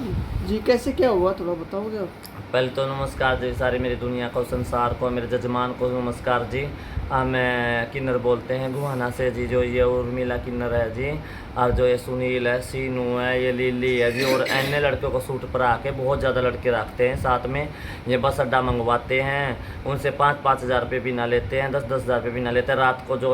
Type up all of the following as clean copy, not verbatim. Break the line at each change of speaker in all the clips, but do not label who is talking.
जी कैसे क्या हुआ थोड़ा बताओगे आप?
पहले तो नमस्कार जी, सारी मेरी दुनिया को, संसार को, मेरे जजमान को नमस्कार जी। मैं किन्नर बोलते हैं गुहाना से जी। जो ये उर्मिला किन्नर है जी, और जो ये सुनील है, सीनू है, ये लिली है जी, और अन्य लड़कों को सूट पर आके बहुत ज़्यादा लड़के रखते हैं साथ में। ये बस अड्डा मंगवाते हैं, उनसे 5-5 हज़ार रुपये भी ना लेते हैं, 10-10 हज़ार रुपये भी ना लेते हैं। रात को जो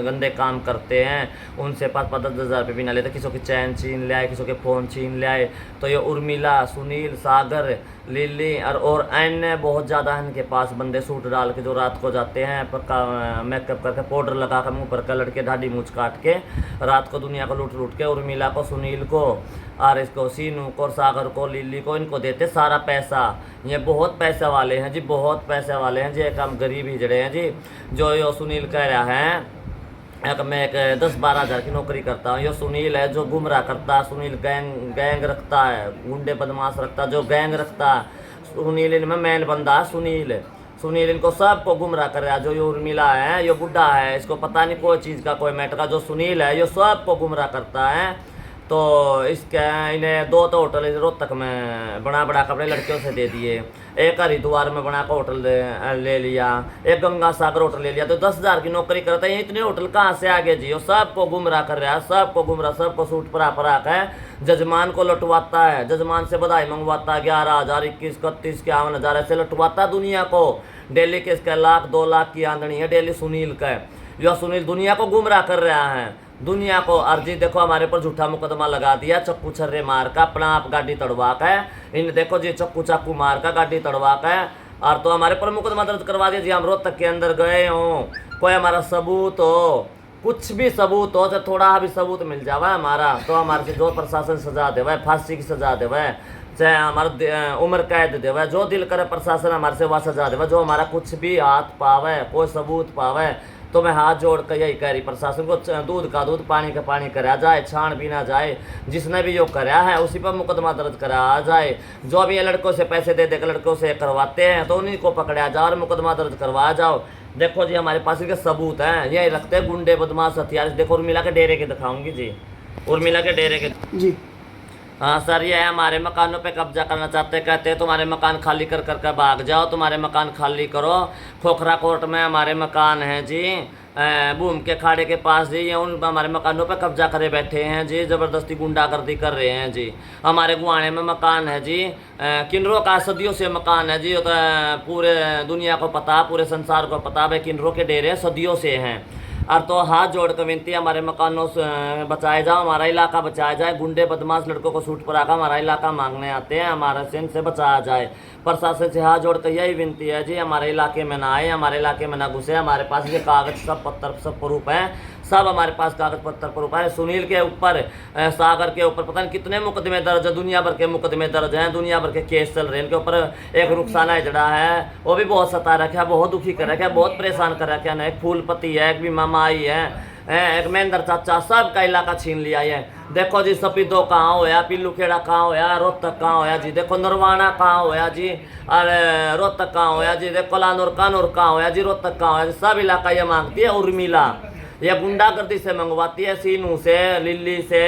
गंदे काम करते हैं, उनसे 5-5, 10-10 हज़ार रुपये भी ना लेते। किसी की चैन छीन ले आए, किसी के फ़ोन छीन ले आए। तो ये उर्मिला, सुनील, सागर, लिली और अन्य बहुत ज़्यादा इनके पास बंदे सूट डाल के जो रात को जाते हैं, पक्का मेकअप करके, पाउडर लगा कर, मुँह पर का लड़के दाढ़ी मूछ काट के रात को दुनिया को लूट लूट के उर्मिला को, सुनील को, और इसको सीनू को, और सागर को, लिली को, इनको देते सारा पैसा। ये बहुत पैसे वाले हैं जी, बहुत पैसे वाले हैं जी। एक हम गरीब हिजड़े हैं जी। जो ये सुनील कह रहा है मैं एक 10-12 हज़ार की नौकरी करता हूँ। ये सुनील है जो गुमराह करता है। सुनील गैंग रखता है, गुंडे बदमाश रखता है, जो गैंग रखता है। सुनील इनमें मेन बंदा है। सुनील इनको सबको गुमराह कर रहा है। जो ये उर्मिला है, ये बुढ़ा है, इसको पता नहीं कोई चीज़ का, कोई मैटर का। जो सुनील है, ये सबको गुमराह करता है। तो इसके इन्हें 2 तो होटल रोहतक में बड़ा कपड़े लड़कियों से दे दिए, एक हरिद्वार में बना का होटल ले लिया, एक गंगा सागर होटल ले लिया। तो 10 हज़ार की नौकरी करता है। इतने होटल कहाँ से आगे जी? वो सबको गुमराह कर रहा है, सबको गुमराह, सबको सूट परा है। जजमान को लटवाता है, जजमान से बधाई मंगवाता है, 11,000, 21, 31, 51,000 ऐसे लटवाता दुनिया को। डेली के इसका 1,00,000, 2 लाख की आमदनी है डेली सुनील का। यह सुनील दुनिया को गुमराह कर रहा है, दुनिया को। अर्जी देखो हमारे पर झूठा मुकदमा लगा दिया, चक्कू छर्रे मार का, अपना आप गाड़ी तड़वा का है। इन देखो जी, चक्कू चाकू मार का गाड़ी तड़वा का है। और तो हमारे पर मुकदमा दर्ज करवा दिया जी। हम रोहतक के अंदर गए हों, कोई हमारा सबूत हो, कुछ भी सबूत हो, तो थोड़ा भी सबूत मिल जावा हमारा, तो हमारे से जो प्रशासन सजा देवा, फांसी की सजा देवा, चाहे हमारा उम्र कैद देवा, जो दिल करे प्रशासन हमारे से वह सजा देवा। जो हमारा कुछ भी हाथ पावे, कोई सबूत पावे, तो मैं हाथ जोड़ कर यही कह रही प्रशासन को, दूध का दूध, पानी का पानी करा जाए, छान पीना जाए। जिसने भी योग करा है उसी पर मुकदमा दर्ज करा जाए। जो भी ये लड़कों से पैसे दे देकर लड़कों से करवाते हैं, तो उन्हीं को पकड़ा जाओ और मुकदमा दर्ज करवा जाओ। देखो जी, हमारे पास इनके सबूत हैं, यही रखते हैं गुंडे बदमाश हथियार। देखो उर्मिला के डेरे के दिखाऊंगी जी, उर्मिला के डेरे के
जी
हाँ सर, ये हमारे मकानों पे कब्जा करना चाहते हैं। कहते हैं तुम्हारे मकान खाली कर कर भाग जाओ, तुम्हारे मकान खाली करो। खोखरा कोर्ट में हमारे मकान हैं जी, बूम के खाड़े के पास जी। ये उन हमारे मकानों पे कब्जा करे बैठे हैं जी, ज़बरदस्ती गुंडागर्दी कर रहे हैं जी। हमारे गुआने में मकान है जी, किन्नरों का सदियों से मकान है जी। तो पूरे दुनिया को पता, पूरे संसार को पता भाई किन्नरों के डेरे सदियों से हैं। और तो हाथ जोड़ कर विनती, हमारे मकानों से बचाए जाओ, हमारा इलाका बचाया जाए। गुंडे बदमाश लड़कों को सूट पर आकर हमारा इलाका मांगने आते हैं, हमारे से इनसे बचाया जाए। प्रशासन से हाथ जोड़ कर यही विनती है जी, हमारे इलाके में ना आए, हमारे इलाके में ना घुसे। हमारे पास ये कागज सब पत्थर सब प्रूफ हैं, सब हमारे पास कागज पत्थर प्रूफ है। सुनील के ऊपर, सागर के ऊपर पता नहीं कितने मुकदमे दर्ज है, दुनिया भर के मुकदमे दर्ज हैं, दुनिया भर के केस चल रहे हैं इनके ऊपर। एक रुखसाना हिजड़ा है, वो भी बहुत सता रखा है, बहुत दुखी कर रखा है, बहुत परेशान कर रखा है। एक फूलपति है, एक भी मामाई है, एक महेंद्र चाचा, सब का इलाका छीन लिया है। देखो जी, सपीदो कहाँ होया, पिल्लू खेड़ा कहाँ होया, रोहतक कहाँ होया जी, देखो नरवाना कहाँ होया जी, अरे रोहतक कहाँ होया जी, देखो लानूर कानूर कहाँ होया जी, रोहतक कहाँ होया जी। सब इलाका ये मांगती है उर्मिला, ये गुंडागर्दी से मंगवाती है, सीनू से, लिली से,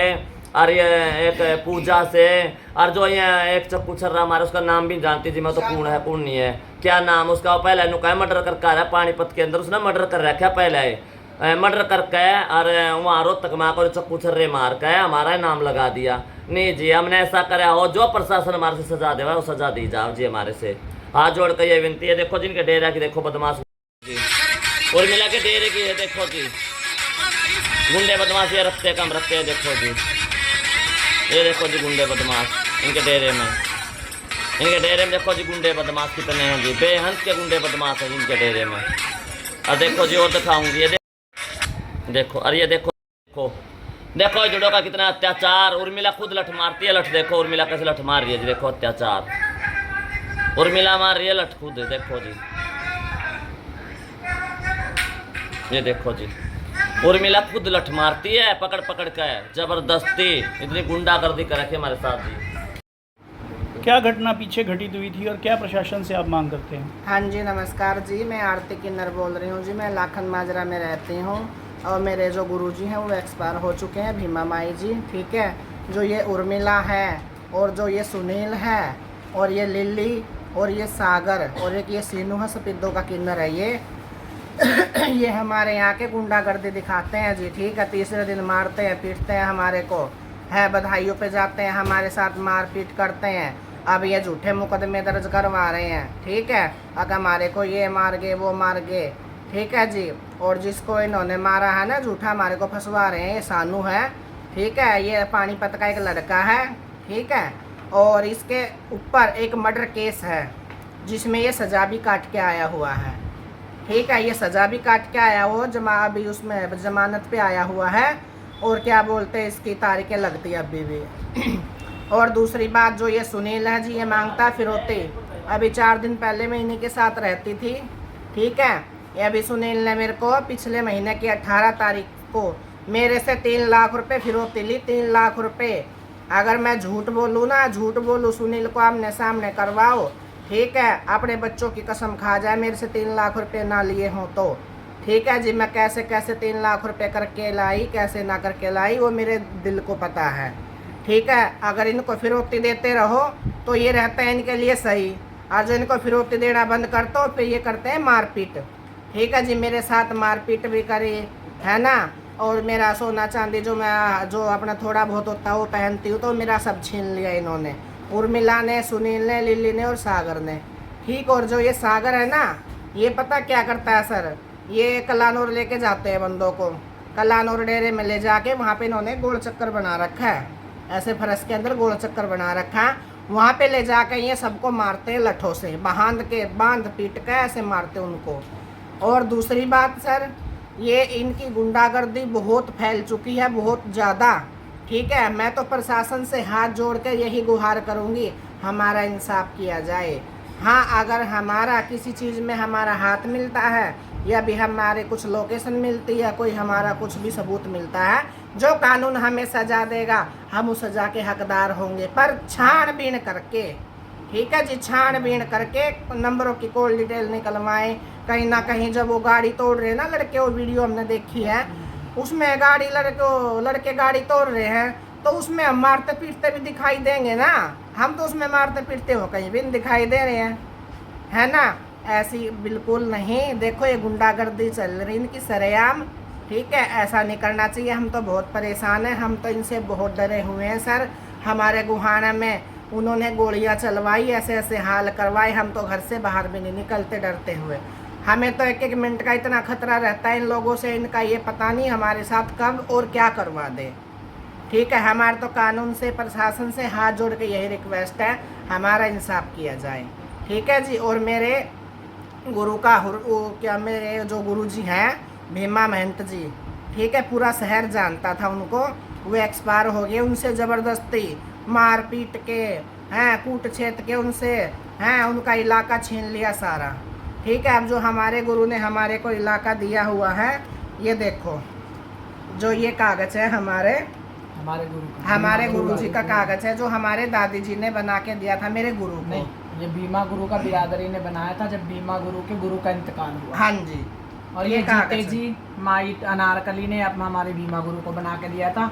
और ये एक पूजा से। और जो ये एक चक्कू छर्रा हमारे, उसका नाम भी जानती जी मैं, तो कौन है कौन नहीं है, क्या नाम उसका। पहले नुका मर्डर करके आ रहा है पानीपत के अंदर, उसने मर्डर कर रखा है पहले, मर्डर करके, और वहाँ रोहतक में आकर चक्कू छर्रे मार के हमारा नाम लगा दिया। नहीं जी, हमने ऐसा करा हो, जो प्रशासन हमारे से सजा देवा वो सजा दी जाओ जी। हमारे से हाथ जोड़ कर ये विनती है। देखो जिनके डेरा की देखो बदमाश जी, उर्मिला के डेरे की है, देखो जी गुंडे बदमाश ये रखते कम रखते हैं। देखो जी, ये देखो जी गुंडे बदमाश इनके डेरे में, देखो जी गुंडे बदमाश कितने हैं जी, बेहंस के गुंडे बदमाश हैं इनके डेरे में। और देखो जी, और दिखाऊंगी, ये देखो, और ये देखो देखो जुड़ों का कितना अत्याचार। उर्मिला खुद लठ मारती है, लठ देखो उर्मिला कैसे लठ मार रही है जी, देखो अत्याचार उर्मिला मार रही है लठ खुद, देखो जी, ये देखो जी उर्मिला खुद लठ मारती है, पकड़ पकड़ के जबरदस्ती, इतनी गुंडागर्दी कर रखी है हमारे साथ जी।
क्या घटना पीछे घटित हुई थी और क्या प्रशासन से आप मांग करते हैं?
हाँ जी नमस्कार जी, मैं आरती किन्नर बोल रही हूँ जी। मैं लाखन माजरा में रहती हूँ और मेरे जो गुरुजी हैं वो एक्सपायर हो चुके हैं, भीमा माई जी, ठीक है। जो ये उर्मिला है और जो ये सुनील है और ये लिली और ये सागर और एक ये सीनू है, सफेदों का किन्नर है ये हमारे यहाँ के गुंडागर्दी दिखाते हैं जी। ठीक है, तीसरे दिन मारते हैं पीटते हैं हमारे को, है बधाइयों पे जाते हैं, हमारे साथ मारपीट करते हैं। अब ये झूठे मुकदमे दर्ज करवा रहे हैं। ठीक है, अगर हमारे को ये मार गए वो मार गए। ठीक है जी, और जिसको इन्होंने मारा है ना झूठा हमारे को फंसवा रहे हैं, ये सानू है। ठीक है, ये पानीपत का एक लड़का है। ठीक है, और इसके ऊपर एक मर्डर केस है जिसमें ये सज़ा भी काट के आया हुआ है। ठीक है, ये सज़ा भी काट के आया हुआ, अभी उसमें जमानत पे आया हुआ है। और क्या बोलते हैं, इसकी तारीखें लगती है अभी भी और दूसरी बात, जो ये सुनील है जी, ये मांगता फिरौती। अभी 4 दिन पहले मैं इन्हीं के साथ रहती थी। ठीक है, ये अभी सुनील ने मेरे को पिछले महीने की 18 तारीख को मेरे से 3 लाख रुपए फिरौती ली। 3 लाख रुपए। अगर मैं झूठ बोलूँ ना, झूठ बोलूँ, सुनील को आमने सामने करवाओ। ठीक है, अपने बच्चों की कसम खा जाए मेरे से 3 लाख रुपए ना लिए हों तो। ठीक है जी, मैं कैसे कैसे 3 लाख रुपए करके लाई, कैसे ना करके लाई, वो मेरे दिल को पता है। ठीक है, अगर इनको फिरौती देते रहो तो ये रहता है इनके लिए सही, और जो इनको फिरौती देना बंद कर दो फिर ये करते हैं मारपीट। ठीक है जी, मेरे साथ मारपीट भी करी है ना, और मेरा सोना चांदी जो अपना थोड़ा बहुत होता है वो पहनती हूँ तो मेरा सब छीन लिया इन्होंने, उर्मिला ने, सुनील ने, लिली ने और सागर ने। ठीक, और जो ये सागर है ना, ये पता क्या करता है सर, ये कलानौर लेके जाते हैं बंदों को, कलानौर डेरे में ले जाके वहाँ पे इन्होंने गोल चक्कर बना रखा है, ऐसे फरस के अंदर गोल चक्कर बना रखा है। वहाँ पे ले जाकर ये सबको मारते हैं लठों से, बांध पीट के ऐसे मारते उनको। और दूसरी बात सर, ये इनकी गुंडागर्दी बहुत फैल चुकी है, बहुत ज़्यादा। ठीक है, मैं तो प्रशासन से हाथ जोड़ कर यही गुहार करूँगी, हमारा इंसाफ किया जाए। हाँ, अगर हमारा किसी चीज़ में हमारा हाथ मिलता है या भी हमारे कुछ लोकेशन मिलती है, कोई हमारा कुछ भी सबूत मिलता है, जो कानून हमें सज़ा देगा हम उस सज़ा के हकदार होंगे, पर छानबीन करके। ठीक है जी, छानबीन करके नंबरों की कॉल डिटेल निकलवाएं। कहीं ना कहीं जब वो गाड़ी तोड़ रहे हैं ना लड़के, वो वीडियो हमने देखी है, उसमें लड़के गाड़ी तोड़ रहे हैं तो उसमें हम मारते पीटते भी दिखाई देंगे ना, हम तो उसमें मारते पीटते हो कहीं भी नहीं दिखाई दे रहे हैं, है ना। ऐसी बिल्कुल नहीं, देखो ये गुंडागर्दी चल रही इनकी सरेआम। ठीक है, ऐसा नहीं करना चाहिए, हम तो बहुत परेशान हैं, हम तो इनसे बहुत डरे हुए हैं सर। हमारे गुहाना में उन्होंने गोलियां चलवाई, ऐसे ऐसे हाल करवाए, हम तो घर से बाहर भी नहीं निकलते डरते हुए। हमें तो 1-1 मिनट का इतना खतरा रहता है इन लोगों से, इनका ये पता नहीं हमारे साथ कब और क्या करवा दे। ठीक है, हमारे तो कानून से, प्रशासन से हाथ जोड़ के यही रिक्वेस्ट है, हमारा इंसाफ किया जाए। ठीक है जी, और मेरे गुरु का मेरे जो गुरु जी हैं भीमा महंत जी, ठीक है, पूरा शहर जानता था उनको, वो एक्सपायर हो गए। उनसे ज़बरदस्ती मार पीट के हैं, कूट छेद के उनसे हैं, उनका इलाका छीन लिया सारा। ठीक है, अब जो हमारे गुरु ने हमारे को इलाका दिया हुआ है, ये देखो जो ये कागज़ है हमारे गुरु जी का कागज़ है, जो हमारे दादी जी ने बना के दिया था मेरे गुरु को।
नहीं, ये भीमा गुरु का बिरादरी ने बनाया था जब भीमा गुरु के गुरु का इंतकाल हुआ।
हाँ जी,
और ये जीते जी माई अनारकली ने अपना हमारे भीमा गुरु को बना के दिया था।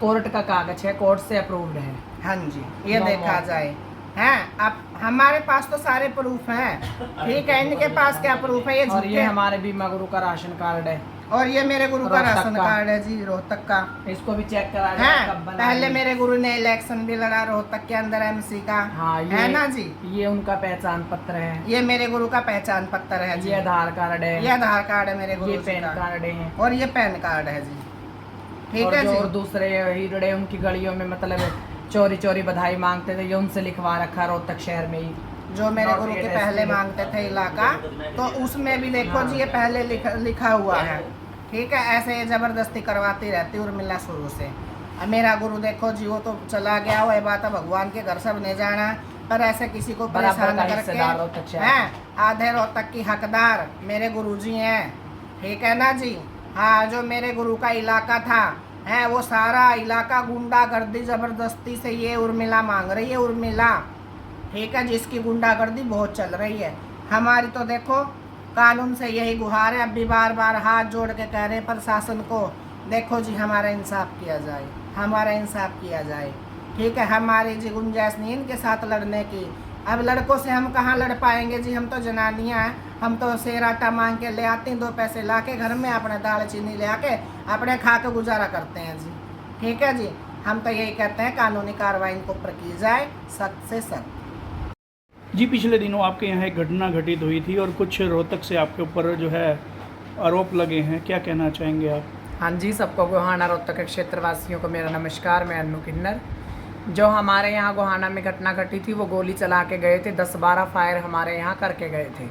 कोर्ट का कागज है, कोर्ट से अप्रूव्ड है।
हाँ जी, ये देखा जाए हैं। अब हमारे पास तो सारे प्रूफ हैं। ठीक है, इनके पास क्या प्रूफ है?
और ये हमारे भीमा गुरु का राशन कार्ड है,
और ये मेरे गुरु का राशन कार्ड है जी, रोहतक का।
इसको भी चेक करा
है। पहले मेरे गुरु ने इलेक्शन भी लड़ा रोहतक के अंदर एमसी का।
हाँ,
है ना जी,
ये उनका पहचान पत्र है।
ये मेरे गुरु का पहचान पत्र है जी।
ये आधार कार्ड है,
ये आधार कार्ड है मेरे गुरु।
ये पैन कार्ड है,
और ये पैन कार्ड है जी। ठीक है जी।
और दूसरे हीरे उनकी गलियों में मतलब चोरी चोरी बधाई मांगते थे, ये उनसे लिखवा रखा रोहतक शहर में ही।
जो मेरे गुरु के पहले मांगते थे इलाका, तो उसमें भी देखो जी ये पहले लिखा हुआ है। ठीक है, ऐसे ये जबरदस्ती करवाती रहती उर्मिला शुरू से। अब मेरा गुरु देखो जी, वो तो चला गया, वो बात है भगवान के घर सब नहीं जाना, पर ऐसे किसी को परेशान करके हैं। आधे रोहतक की हकदार मेरे गुरु जी हैं। ठीक है ना जी। हाँ, जो मेरे गुरु का इलाका था है, वो सारा इलाका गुंडागर्दी जबरदस्ती से ये उर्मिला मांग रही है, उर्मिला। ठीक है, जिसकी गुंडागर्दी बहुत चल रही है। हमारी तो देखो कानून से यही गुहार है, अब भी बार बार हाथ जोड़ के कह रहे हैं प्रशासन को, देखो जी हमारा इंसाफ किया जाए, हमारा इंसाफ किया जाए। ठीक है, हमारी जी गुंजाइश नहीं है इनके साथ लड़ने की। अब लड़कों से हम कहाँ लड़ पाएंगे जी, हम तो जनानियाँ हैं, हम तो शेर आटा मांग के ले आती हैं, 2 पैसे ला के घर में अपने दाल चीनी ले आके अपने खा के गुजारा करते हैं जी। ठीक है जी, हम तो यही कहते हैं कानूनी कार्रवाई इनके ऊपर की जाए, सख्त से सख्त।
जी पिछले दिनों आपके यहाँ एक घटना घटित हुई थी और कुछ रोहतक से आपके ऊपर जो है आरोप लगे हैं, क्या कहना चाहेंगे आप?
हाँ जी, सबको गोहाना रोहतक के क्षेत्रवासियों को मेरा नमस्कार। मैं अन्नू किन्नर। जो हमारे यहाँ गोहाना में घटना घटी थी, वो गोली चला के गए थे, 10-12 फायर हमारे यहाँ करके गए थे,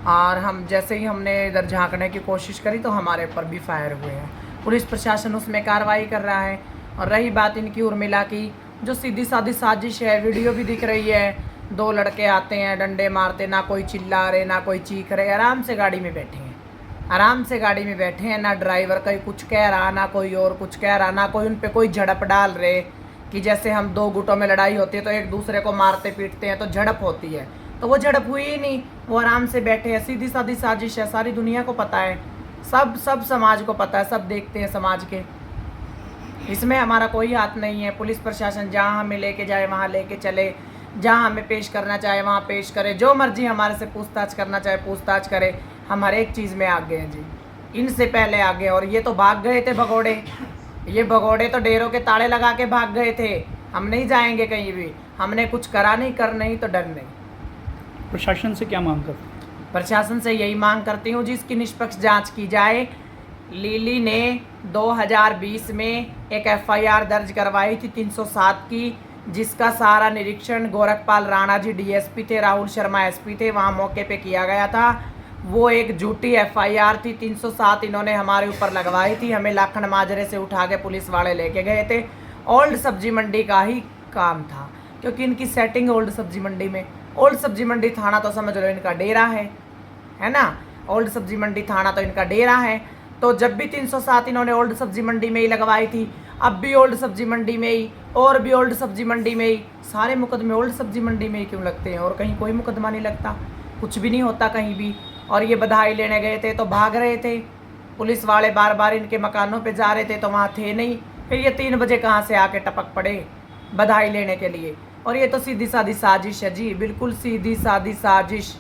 और हम जैसे ही हमने इधर झांकने की कोशिश करी तो हमारे ऊपर भी फायर हुए हैं। पुलिस प्रशासन उसमें कार्रवाई कर रहा है। और रही बात इनकी उर्मिला की, जो सीधी सादी साजिश है, वीडियो भी दिख रही है, 2 लड़के आते हैं, डंडे मारते, ना कोई चिल्ला रहे ना कोई चीख रहे, आराम से गाड़ी में बैठे हैं, आराम से गाड़ी में बैठे हैं, ना ड्राइवर कहीं कुछ कह रहा, ना कोई और कुछ कह रहा, ना कोई उन पे कोई झड़प डाल रहे कि जैसे हम 2 गुटों में लड़ाई होती है तो एक दूसरे को मारते पीटते हैं तो झड़प होती है, तो वो झड़प हुई ही नहीं। वो आराम से बैठे हैं, सीधी सादी साजिश है, सारी दुनिया को पता है, सब समाज को पता है, सब देखते हैं समाज के। इसमें हमारा कोई हाथ नहीं है। पुलिस प्रशासन जहाँ हमें लेके जाए वहाँ लेके चले, जहाँ हमें पेश करना चाहे वहाँ पेश करे, जो मर्जी हमारे से पूछताछ करना चाहे पूछताछ करे, हम हर एक चीज़ में आगे हैं जी, इनसे पहले आगे। और ये तो भाग गए थे भगोड़े, ये भगोड़े तो डेरों के ताले लगा के भाग गए थे। हम नहीं जाएंगे कहीं भी, हमने कुछ करा नहीं, कर नहीं तो डर नहीं।
प्रशासन से क्या मांग करते हैं?
प्रशासन से यही मांग करती हूँ जिसकी निष्पक्ष जांच की जाए। लीली ने 2020 में एक एफआईआर दर्ज करवाई थी 307 की, जिसका सारा निरीक्षण गोरखपाल राणा जी डीएसपी थे, राहुल शर्मा एसपी थे, वहाँ मौके पे किया गया था। वो एक झूठी एफआईआर थी, 307 इन्होंने हमारे ऊपर लगवाई थी। हमें लाखन माजरे से उठा के पुलिस वाले लेके गए थे। ओल्ड सब्जी मंडी का ही काम था, क्योंकि इनकी सेटिंग ओल्ड सब्जी मंडी में, ओल्ड सब्जी मंडी थाना तो समझ लो इनका डेरा है ना, ओल्ड सब्जी मंडी थाना तो इनका डेरा है। तो जब भी 307 इन्होंने ओल्ड सब्जी मंडी में ही लगवाई थी, अब भी ओल्ड सब्जी मंडी में ही, और भी ओल्ड सब्जी मंडी में ही, सारे मुकदमे ओल्ड सब्जी मंडी में ही क्यों लगते हैं, और कहीं कोई मुकदमा नहीं लगता, कुछ भी नहीं होता कहीं भी। और ये बधाई लेने गए थे तो भाग रहे थे, पुलिस वाले बार बार इनके मकानों पे जा रहे थे तो वहाँ थे नहीं, फिर ये 3 बजे कहाँ से आके टपक पड़े बधाई लेने के लिए। और ये तो सीधी सादी साजिश है जी, बिल्कुल सीधी सादी साजिश।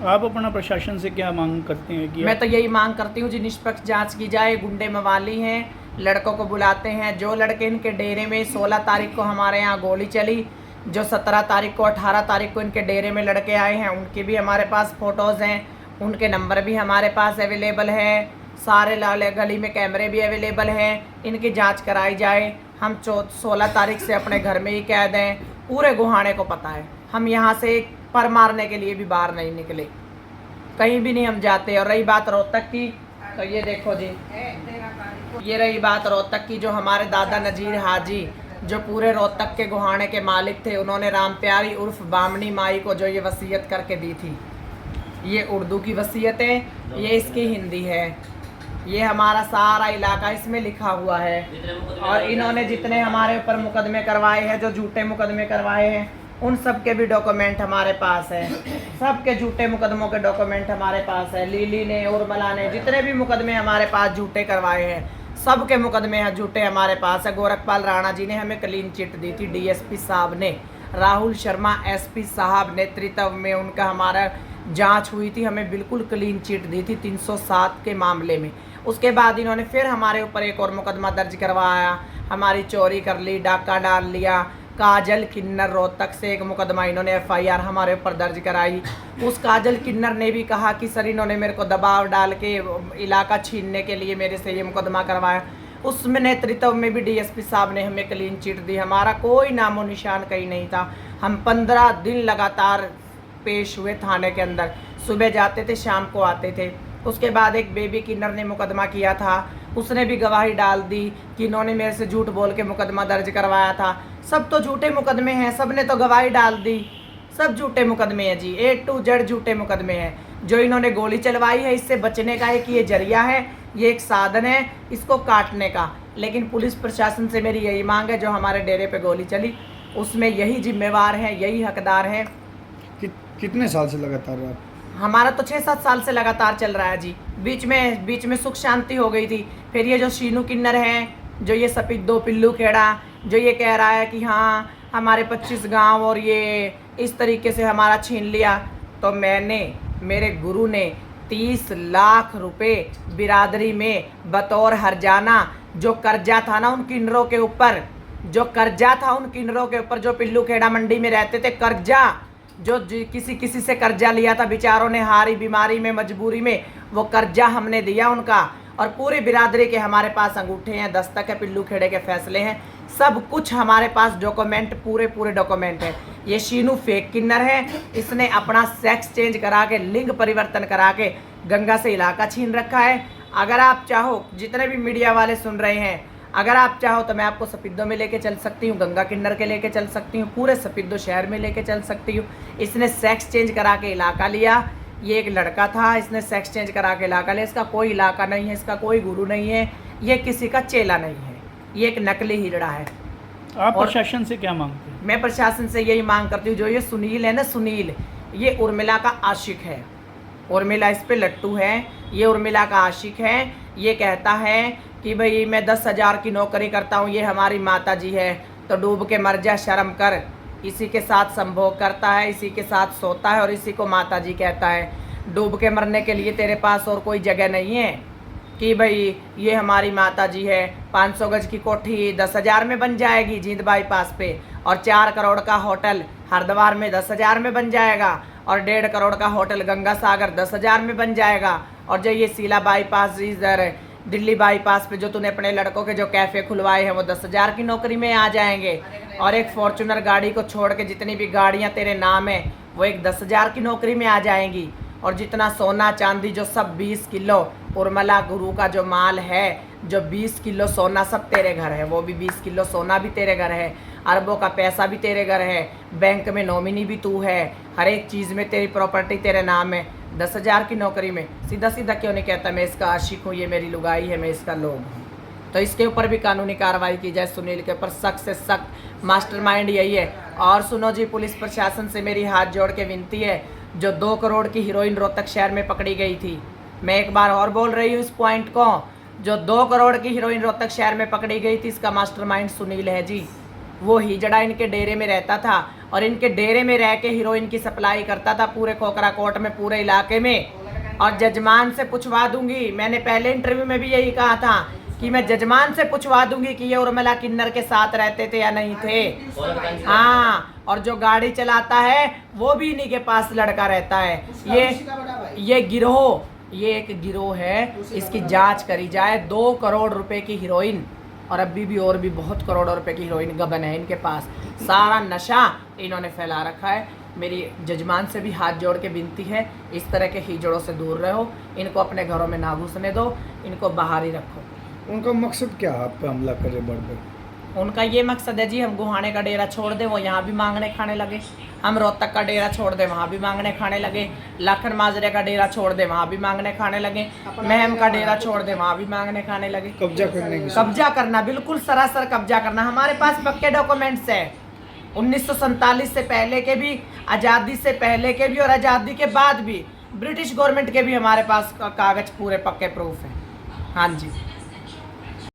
आप अपना प्रशासन से क्या मांग करते हैं कि
मैं तो यही मांग करती हूँ जी, निष्पक्ष जांच की जाए। गुंडे मवाली हैं, लड़कों को बुलाते हैं। जो लड़के इनके डेरे में 16 तारीख को हमारे यहाँ गोली चली, जो 17 तारीख को 18 तारीख को इनके डेरे में लड़के आए हैं, उनके भी हमारे पास फ़ोटोज़ हैं, उनके नंबर भी हमारे पास अवेलेबल है, सारे लाले गली में कैमरे भी अवेलेबल हैं। इनकी जांच कराई जाए। हम 16 तारीख से अपने घर में ही कैद हैं, पूरे गोहाने को पता है। हम यहाँ से पर मारने के लिए भी बाहर नहीं निकले, कहीं भी नहीं हम जाते। और रही बात रोहतक की, तो ये देखो जी, ये रही बात रोहतक की, जो हमारे दादा नजीर हाजी, जो पूरे रोहतक के गोहाने के मालिक थे, उन्होंने राम प्यारी उर्फ बामनी माई को जो ये वसीयत करके दी थी, ये उर्दू की वसीयत है, ये इसकी हिंदी है, ये हमारा सारा इलाका इसमें लिखा हुआ है। और इन्होंने जितने हमारे ऊपर मुकदमे करवाए हैं, जो झूठे मुकदमे करवाए हैं, उन सब के भी डॉक्यूमेंट हमारे पास है, सब के झूठे मुकदमों के डॉक्यूमेंट हमारे पास है। लीली ने, उर्मिला ने, जितने भी मुकदमे हमारे पास झूठे करवाए हैं, सब के मुकदमे हैं झूठे हमारे पास है। गोरखपाल राणा जी ने हमें क्लीन चिट दी थी, डीएसपी साहब ने, राहुल शर्मा एसपी साहब नेतृत्व में उनका हमारा जांच हुई थी, हमें बिल्कुल क्लीन चिट दी थी 307 के मामले में। उसके बाद इन्होंने फिर हमारे ऊपर एक और मुकदमा दर्ज करवाया, हमारी चोरी कर ली, डाका डाल लिया। काजल किन्नर रोहतक से एक मुकदमा इन्होंने एफआईआर हमारे ऊपर दर्ज कराई। उस काजल किन्नर ने भी कहा कि सर इन्होंने मेरे को दबाव डाल के इलाका छीनने के लिए मेरे से ये मुकदमा करवाया। उसमें नेतृत्व में भी डीएसपी साहब ने हमें क्लीन चिट दी। हमारा कोई नामो निशान कहीं नहीं था। हम 15 दिन लगातार पेश हुए थाने के अंदर, सुबह जाते थे शाम को आते थे। उसके बाद एक बेबी किन्नर ने मुकदमा किया था, उसने भी गवाही डाल दी कि इन्होंने मेरे से झूठ बोल के मुकदमा दर्ज करवाया था। सब तो झूठे मुकदमे हैं, सब ने तो गवाही डाल दी, सब झूठे मुकदमे हैं जी, A to Z झूठे मुकदमे हैं। जो इन्होंने गोली चलवाई है, इससे बचने का एक ये जरिया है, ये एक साधन है इसको काटने का। लेकिन पुलिस प्रशासन से मेरी यही मांग है, जो हमारे डेरे पे गोली चली उसमें यही जिम्मेवार हैं, यही हकदार हैं।
कितने साल से लगातार आप?
हमारा तो 6-7 साल से लगातार चल रहा है जी। बीच में सुख शांति हो गई थी। फिर ये जो शीनू किन्नर हैं, जो ये सपिद्दो पिल्लू खेड़ा, जो ये कह रहा है कि हाँ हमारे 25 गांव और ये इस तरीके से हमारा छीन लिया, तो मेरे गुरु ने 30 लाख रुपए बिरादरी में बतौर हरजाना, जो कर्जा था ना उन किन्नरों के ऊपर, जो कर्जा था उन किन्नरों के ऊपर, जो पिल्लू खेड़ा मंडी में रहते थे, कर्जा जो किसी से कर्जा लिया था बेचारों ने, हारी बीमारी में मजबूरी में, वो कर्जा हमने दिया उनका। और पूरी बिरादरी के हमारे पास अंगूठे हैं, दस्तक है, पिल्लू खेड़े के फैसले हैं, सब कुछ हमारे पास डॉक्यूमेंट, पूरे डॉक्यूमेंट है। ये शीनू फेक किन्नर है, इसने अपना सेक्स चेंज करा के, लिंग परिवर्तन करा के गंगा से इलाका छीन रखा है। अगर आप चाहो, जितने भी मीडिया वाले सुन रहे हैं, अगर आप चाहो तो मैं आपको सपिद्दो में लेके चल सकती हूँ, गंगा किन्नर के लेके चल सकती हूँ, पूरे सपिद्दो शहर में लेके चल सकती हूँ। इसने सेक्स चेंज करा के इलाका लिया, ये एक लड़का था, इसने सेक्स चेंज करा के इलाका लिया। इसका कोई इलाका नहीं है, इसका कोई गुरु नहीं है, ये किसी का चेला नहीं है, ये एक नकली हिजड़ा है।
आप
और
प्रशासन से क्या मांगते हैं?
मैं प्रशासन से यही मांग करती हूँ, जो ये सुनील है ना, सुनील, ये उर्मिला का आशिक है, उर्मिला इस पे लट्टू है, ये उर्मिला का आशिक है। ये कहता है कि भाई मैं 10,000 की नौकरी करता हूँ, ये हमारी माता जी है, तो डूब के मर जा, शर्म कर। इसी के साथ संभोग करता है, इसी के साथ सोता है और इसी को माता जी कहता है। डूब के मरने के लिए तेरे पास और कोई जगह नहीं है कि भाई ये हमारी माता जी है। 500 गज की कोठी 10,000 में बन जाएगी जींद बाईपास पे, और 4 करोड़ का होटल हरिद्वार में 10,000 में बन जाएगा, और 1.5 करोड़ का होटल गंगा सागर 10,000 में बन जाएगा। और जो ये सीला बाईपास, इधर दिल्ली बाईपास पे जो तूने अपने लड़कों के जो कैफ़े खुलवाए हैं, वो 10,000 की नौकरी में आ जाएंगे। और एक फॉर्चूनर गाड़ी को छोड़ के जितनी भी गाड़ियाँ तेरे नाम है, वो एक 10,000 की नौकरी में आ जाएंगी। और जितना सोना चांदी जो सब 20 किलो उर्मिला गुरु का जो माल है, जो 20 किलो सोना सब तेरे घर है, वो भी 20 किलो सोना भी तेरे घर है, अरबों का पैसा भी तेरे घर है, बैंक में नॉमिनी भी तू है, हर एक चीज़ में तेरी प्रॉपर्टी तेरे नाम है। 10,000 की नौकरी में सीधा सीधा क्यों नहीं कहता मैं इसका आशिक हूँ, ये मेरी लुगाई है, मैं इसका लोग हूँ? तो इसके ऊपर भी कानूनी कार्रवाई की जाए। सुनील के ऊपर सख्त से सख्त, मास्टरमाइंड यही है। और सुनो जी, पुलिस प्रशासन से मेरी हाथ जोड़ के विनती है, जो 2 करोड़ की हीरोइन रोहतक शहर में पकड़ी गई थी, मैं एक बार और बोल रही हूँ इस पॉइंट को, जो 2 करोड़ की हीरोइन रोहतक शहर में पकड़ी गई थी, इसका मास्टरमाइंड सुनील है जी। वो हिजड़ा इनके डेरे में रहता था और इनके डेरे में रह के हीरोइन की सप्लाई करता था पूरे खोखरा कोट में, पूरे इलाके में। और जजमान से पूछवा दूंगी, मैंने पहले इंटरव्यू में भी यही कहा था कि मैं जजमान से पूछवा दूंगी कि ये उर्मिला किन्नर के साथ रहते थे या नहीं थे। हाँ, और जो गाड़ी चलाता है वो भी इन्हीं के पास लड़का रहता है। ये गिरोह, ये एक गिरोह है, इसकी जांच करी जाए। 2 करोड़ रुपए की हीरोइन, और अभी भी और भी बहुत करोड़ों रुपए की हीरोइन गबन है इनके पास, सारा नशा इन्होंने फैला रखा है। मेरी जजमान से भी हाथ जोड़ के विनती है, इस तरह के हिजड़ों से दूर रहो, इनको अपने घरों में ना घुसने दो, इनको बाहर ही रखो।
उनका मकसद क्या है आप पे हमला करे बढ़?
उनका ये मकसद है जी, हम गुहाने का डेरा छोड़ दें, वो यहाँ भी मांगने खाने लगे। हम रोहतक का डेरा छोड़ दें, वहाँ भी मांगने खाने लगे। लाखन माजरे का डेरा छोड़ दें, वहाँ भी मांगने खाने लगे। महम का डेरा छोड़ दें, वहाँ भी मांगने खाने लगे।
कब्जा करने की
कब्जा करना, बिल्कुल सरासर कब्जा करना। हमारे पास पक्के डॉक्यूमेंट्स है, 1947 से पहले के भी, आज़ादी से पहले के भी और आज़ादी के बाद भी, ब्रिटिश गवर्नमेंट के भी हमारे पास कागज पूरे पक्के प्रूफ हैं। हाँ जी।